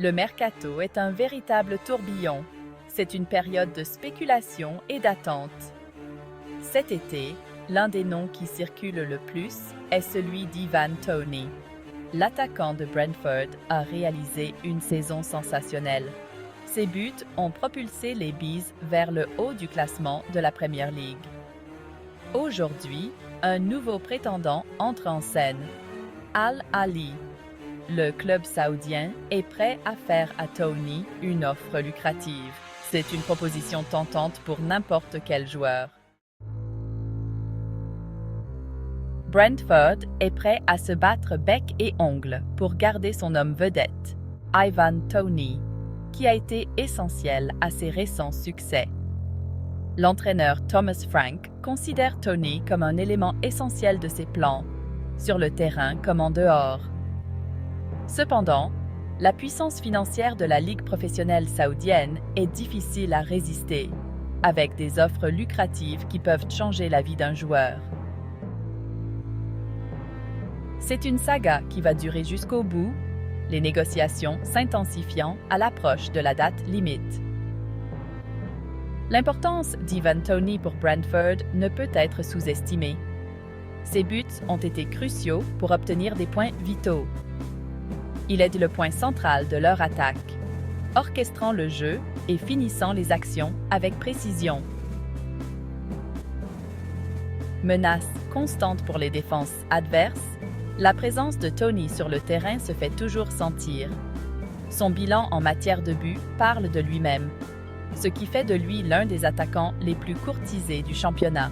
Le mercato est un véritable tourbillon. C'est une période de spéculation et d'attente. Cet été, l'un des noms qui circule le plus est celui d'Ivan Toney. L'attaquant de Brentford a réalisé une saison sensationnelle. Ses buts ont propulsé les Bees vers le haut du classement de la Premier League. Aujourd'hui, un nouveau prétendant entre en scène, Al Ahly. Le club saoudien est prêt à faire à Toney une offre lucrative. C'est une proposition tentante pour n'importe quel joueur. Brentford est prêt à se battre bec et ongles pour garder son homme vedette, Ivan Toney, qui a été essentiel à ses récents succès. L'entraîneur Thomas Frank considère Toney comme un élément essentiel de ses plans, sur le terrain comme en dehors. Cependant, la puissance financière de la Ligue professionnelle saoudienne est difficile à résister, avec des offres lucratives qui peuvent changer la vie d'un joueur. C'est une saga qui va durer jusqu'au bout, les négociations s'intensifiant à l'approche de la date limite. L'importance d'Ivan Toney pour Brentford ne peut être sous-estimée. Ses buts ont été cruciaux pour obtenir des points vitaux. Il est le point central de leur attaque, orchestrant le jeu et finissant les actions avec précision. Menace constante pour les défenses adverses, la présence de Toney sur le terrain se fait toujours sentir. Son bilan en matière de but parle de lui-même, ce qui fait de lui l'un des attaquants les plus courtisés du championnat.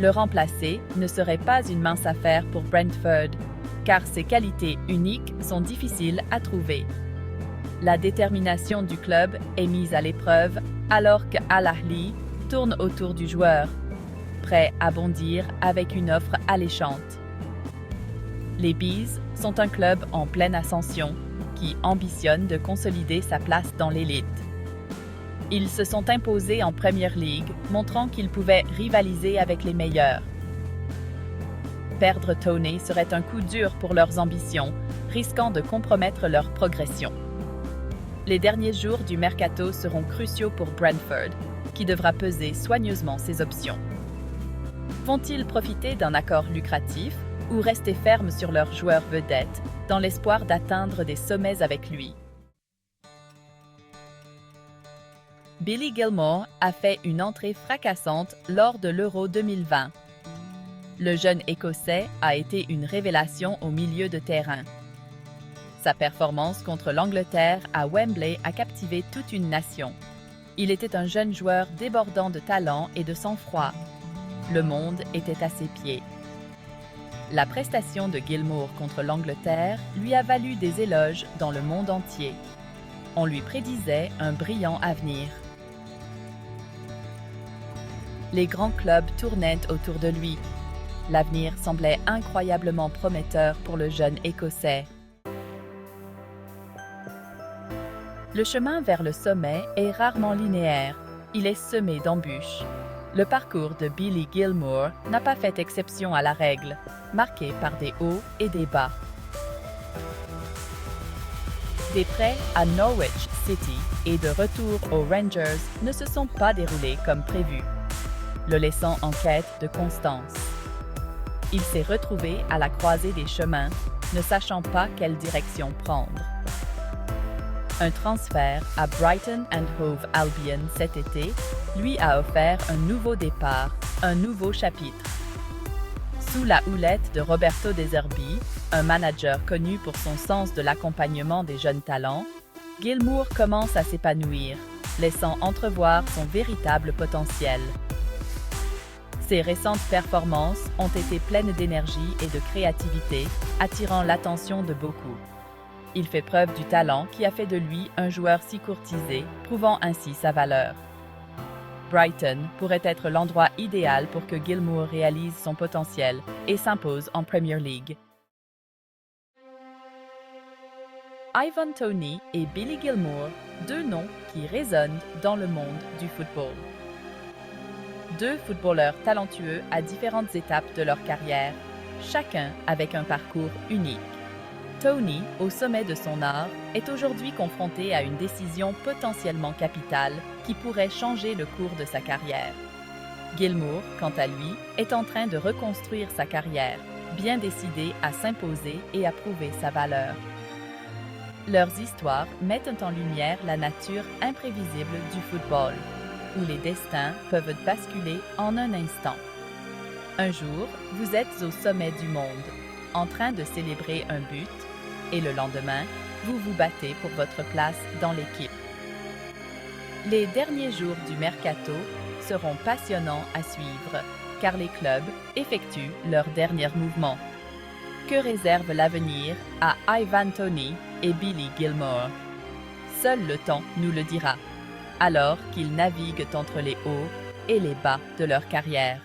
Le remplacer ne serait pas une mince affaire pour Brentford, car ses qualités uniques sont difficiles à trouver. La détermination du club est mise à l'épreuve alors que Al Ahly tourne autour du joueur, prêt à bondir avec une offre alléchante. Les Bees sont un club en pleine ascension qui ambitionne de consolider sa place dans l'élite. Ils se sont imposés en Premier League, montrant qu'ils pouvaient rivaliser avec les meilleurs. Perdre Toney serait un coup dur pour leurs ambitions, risquant de compromettre leur progression. Les derniers jours du mercato seront cruciaux pour Brentford, qui devra peser soigneusement ses options. Vont-ils profiter d'un accord lucratif ou rester fermes sur leur joueur vedette, dans l'espoir d'atteindre des sommets avec lui? Billy Gilmour a fait une entrée fracassante lors de l'Euro 2020. Le jeune Écossais a été une révélation au milieu de terrain. Sa performance contre l'Angleterre à Wembley a captivé toute une nation. Il était un jeune joueur débordant de talent et de sang-froid. Le monde était à ses pieds. La prestation de Gilmour contre l'Angleterre lui a valu des éloges dans le monde entier. On lui prédisait un brillant avenir. Les grands clubs tournaient autour de lui. L'avenir semblait incroyablement prometteur pour le jeune Écossais. Le chemin vers le sommet est rarement linéaire. Il est semé d'embûches. Le parcours de Billy Gilmour n'a pas fait exception à la règle, marqué par des hauts et des bas. Des prêts à Norwich City et de retour aux Rangers ne se sont pas déroulés comme prévu, le laissant en quête de constance. Il s'est retrouvé à la croisée des chemins, ne sachant pas quelle direction prendre. Un transfert à Brighton and Hove Albion cet été lui a offert un nouveau départ, un nouveau chapitre. Sous la houlette de Roberto De Zerbi, un manager connu pour son sens de l'accompagnement des jeunes talents, Gilmour commence à s'épanouir, laissant entrevoir son véritable potentiel. Ses récentes performances ont été pleines d'énergie et de créativité, attirant l'attention de beaucoup. Il fait preuve du talent qui a fait de lui un joueur si courtisé, prouvant ainsi sa valeur. Brighton pourrait être l'endroit idéal pour que Gilmour réalise son potentiel et s'impose en Premier League. Ivan Toney et Billy Gilmour, deux noms qui résonnent dans le monde du football. Deux footballeurs talentueux à différentes étapes de leur carrière, chacun avec un parcours unique. Tony, au sommet de son art, est aujourd'hui confronté à une décision potentiellement capitale qui pourrait changer le cours de sa carrière. Gilmour, quant à lui, est en train de reconstruire sa carrière, bien décidé à s'imposer et à prouver sa valeur. Leurs histoires mettent en lumière la nature imprévisible du football, où les destins peuvent basculer en un instant. Un jour, vous êtes au sommet du monde, en train de célébrer un but, et le lendemain, vous vous battez pour votre place dans l'équipe. Les derniers jours du mercato seront passionnants à suivre, car les clubs effectuent leurs derniers mouvements. Que réserve l'avenir à Ivan Toney et Billy Gilmour? Seul le temps nous le dira, alors qu'ils naviguent entre les hauts et les bas de leur carrière.